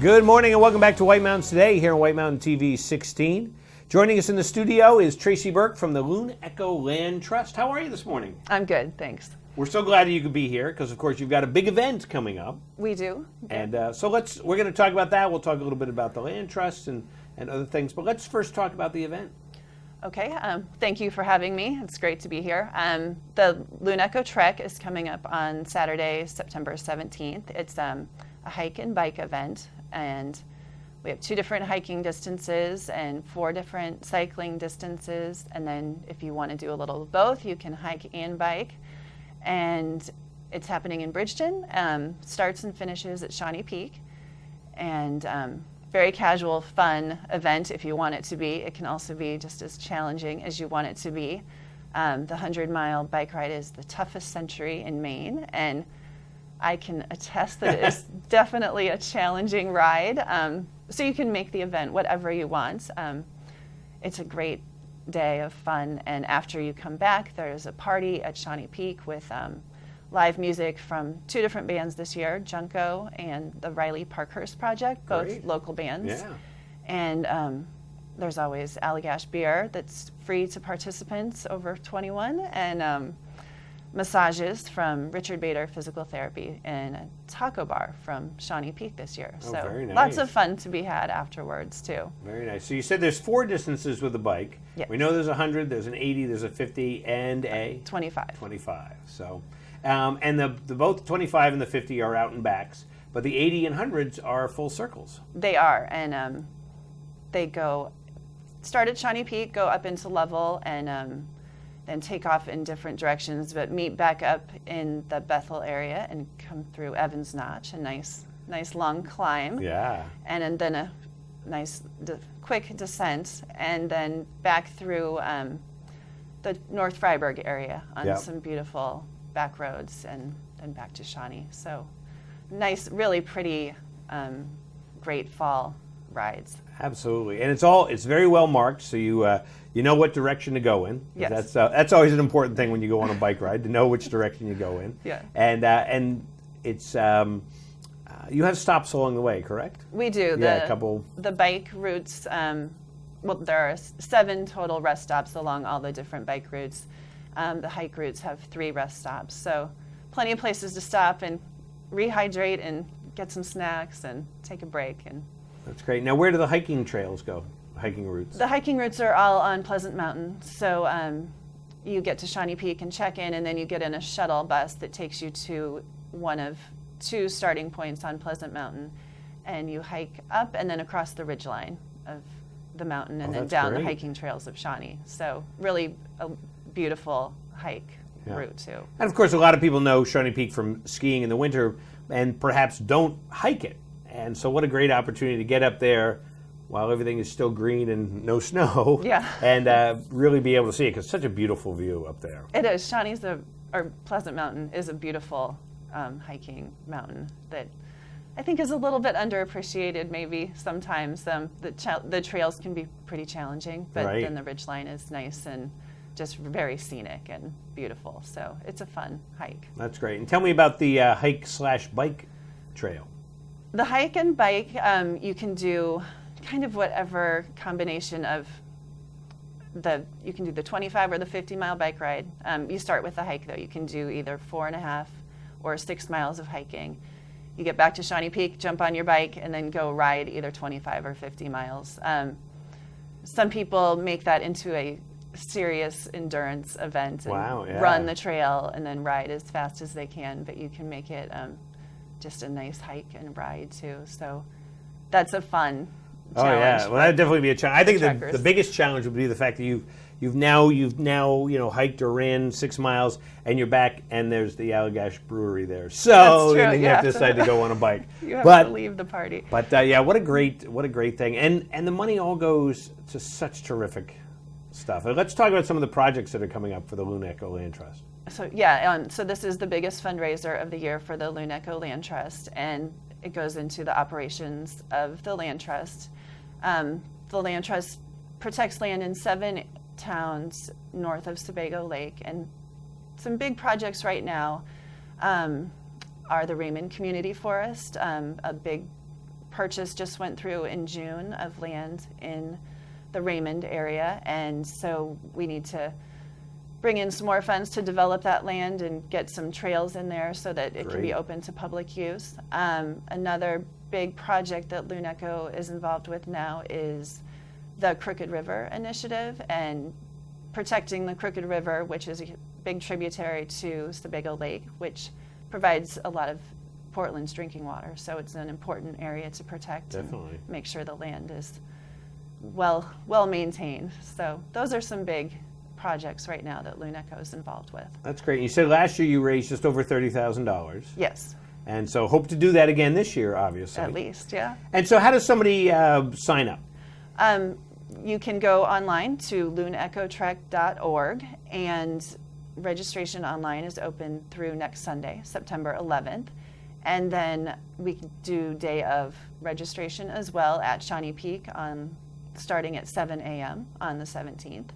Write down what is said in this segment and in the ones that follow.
Good morning and welcome back to White Mountains Today here on White Mountain TV 16. Joining us in the studio is Tracey Burke from the Loon Echo Land Trust. How are you this morning? I'm good, thanks. We're so glad that you could be here because, of course, you've got a big event coming up. We do. And so we're going to talk about that. We'll talk a little bit about the land trust and other things. But let's first talk about the event. Okay, thank you for having me. It's great to be here. The Loon Echo Trek is coming up on Saturday, September 17th. It's a hike and bike event, and we have 2 different hiking distances and 4 different cycling distances. And then if you want to do a little of both, you can hike and bike. And it's happening in Bridgton, starts and finishes at Shawnee Peak. And very casual, fun event if you want it to be. It can also be just as challenging as you want it to be. The 100-mile bike ride is the toughest century in Maine, and I can attest that it is definitely a challenging ride. So you can make the event whatever you want. It's a great day of fun, and after you come back, there's a party at Shawnee Peak with live music from 2 different bands this year, Junko and the Riley Parkhurst Project, both Great. Local bands. Yeah. And there's always Allagash beer that's free to participants over 21, and massages from Richard Bader Physical Therapy, and a taco bar from Shawnee Peak this year. Oh, so very nice. Lots of fun to be had afterwards too. Very nice. So you said there's 4 distances with the bike. Yes. We know there's a 100, there's an 80, there's a 50, and a 25. 25. So, and the both 25 and the 50 are out and backs, but the 80 and 100s are full circles. They are, and they start at Shawnee Peak, go up into Level, and then take off in different directions, but meet back up in the Bethel area and come through Evans Notch, a nice long climb. Yeah. And then a nice quick descent, and then back through the North Freiburg area on Yep. some beautiful back roads, and then back to Shawnee. So nice, really pretty, great fall rides. Absolutely, and it's very well marked, so you know what direction to go in. Yes. That's always an important thing when you go on a bike ride, to know which direction you go in. Yeah. And it's you have stops along the way, correct? We do. Yeah, a couple. The bike routes. Well, there are 7 total rest stops along all the different bike routes. The hike routes have 3 rest stops, so plenty of places to stop and rehydrate and get some snacks and take a break. And That's great. Now, where do the hiking trails go? Hiking routes. the hiking routes are all on Pleasant Mountain. So you get to Shawnee Peak and check in, and then you get in a shuttle bus that takes you to one of 2 starting points on Pleasant Mountain, and you hike up and then across the ridgeline of the mountain, and then that's down great. the hiking trails of Shawnee. So really a beautiful hike Yeah. route too. And of course, a lot of people know Shawnee Peak from skiing in the winter, and perhaps don't hike it. And so, what a great opportunity to get up there while everything is still green and no snow. Yeah. And really be able to see it, because it's such a beautiful view up there. It is. Or Pleasant Mountain is a beautiful hiking mountain that I think is a little bit underappreciated maybe sometimes. The trails can be pretty challenging, but Right. then the ridgeline is nice and just very scenic and beautiful. So it's a fun hike. That's great. And tell me about the hike/bike trail. The hike and bike, you can do kind of whatever combination of you can do the 25 or the 50-mile bike ride. You start with the hike, though. You can do either 4.5 or 6 miles of hiking. You get back to Shawnee Peak, jump on your bike, and then go ride either 25 or 50 miles. Some people make that into a serious endurance event and Wow, yeah. run the trail and then ride as fast as they can, but you can make it just a nice hike and ride too. So that's a fun challenge. Oh yeah, well that'd definitely be a challenge. I think trekkers. the biggest challenge would be the fact that you've now hiked or ran 6 miles, and you're back, and there's the Allagash Brewery there. So That's true, you yeah. have to decide to go on a bike. You have but to leave the party. but yeah, what a great thing, and the money all goes to such terrific stuff. Let's talk about some of the projects that are coming up for the Loon Echo Land Trust. So yeah, so this is the biggest fundraiser of the year for the Loon Echo Land Trust, and it goes into the operations of the land trust. The land trust protects land in 7 towns north of Sebago Lake, and some big projects right now are the Raymond Community Forest, a big purchase just went through in June of land in the Raymond area, and so we need to bring in some more funds to develop that land and get some trails in there so that it can be Great. open to public use. Another big project that Loon Echo is involved with now is the Crooked River Initiative and protecting the Crooked River, which is a big tributary to Sebago Lake, which provides a lot of Portland's drinking water. So it's an important area to protect. Definitely. And make sure the land is well maintained. So those are some big projects right now that Loon Echo is involved with. That's great. You said last year you raised just over $30,000. Yes, And so hope to do that again this year, obviously. at least, yeah. And so how does somebody sign up? You can go online to loonechotrek.org, and registration online is open through next Sunday, September 11th. And then we can do day of registration as well at Shawnee Peak starting at 7 a.m. on the 17th.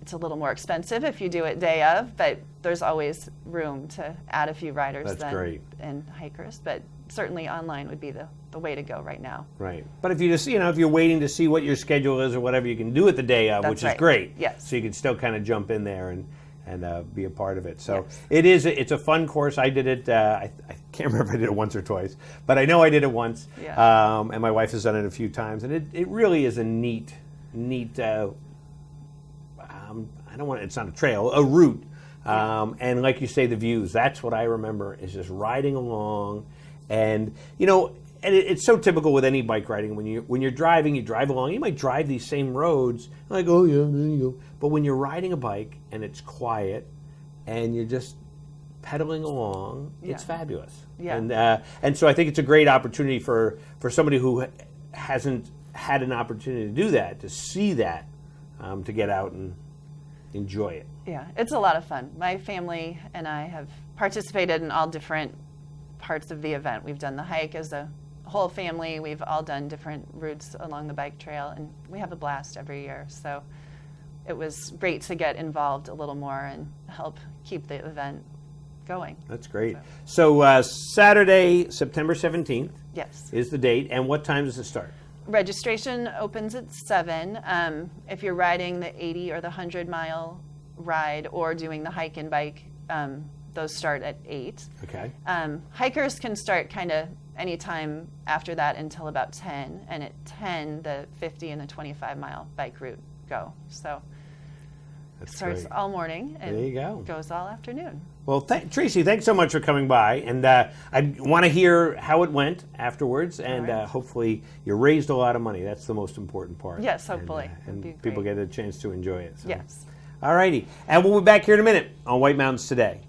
It's a little more expensive if you do it day of, but there's always room to add a few riders That's great. and hikers. But certainly online would be the way to go right now. Right. But if you just, if you're waiting to see what your schedule is or whatever, you can do it the day of, That's which right. is great. Yes. So you can still kind of jump in there and be a part of it. So Yes. it's a fun course. I did it, I can't remember if I did it once or twice, but I know I did it once. Yeah. And my wife has done it a few times. And it really is a neat, it's not a trail, a route. And like you say, the views, that's what I remember is just riding along. And, and it's so typical with any bike riding. When you're driving, you drive along. You might drive these same roads, like, oh yeah, there you go. But when you're riding a bike and it's quiet, and you're just pedaling along, it's fabulous. Yeah. And so I think it's a great opportunity for somebody who hasn't had an opportunity to do that, to see that, to get out and enjoy it. Yeah, it's a lot of fun. My family and I have participated in all different parts of the event. We've done the hike as a whole family. We've all done different routes along the bike trail, and we have a blast every year. So it was great to get involved a little more and help keep the event going. That's great. So Saturday, September 17th Yes. is the date, and what time does it start? Registration opens at 7. If you're riding the 80 or the 100-mile ride or doing the hike and bike, those start at 8. Okay. Hikers can start kind of anytime after that until about 10. And at 10, the 50 and the 25-mile bike route go. So it starts great. all morning and There you go. goes all afternoon. Well, Tracey, thanks so much for coming by, and I want to hear how it went afterwards, and All right. Hopefully you raised a lot of money. That's the most important part. Yes, hopefully. And That'd be people great. get a chance to enjoy it. So. Yes. All righty, and we'll be back here in a minute on White Mountains Today.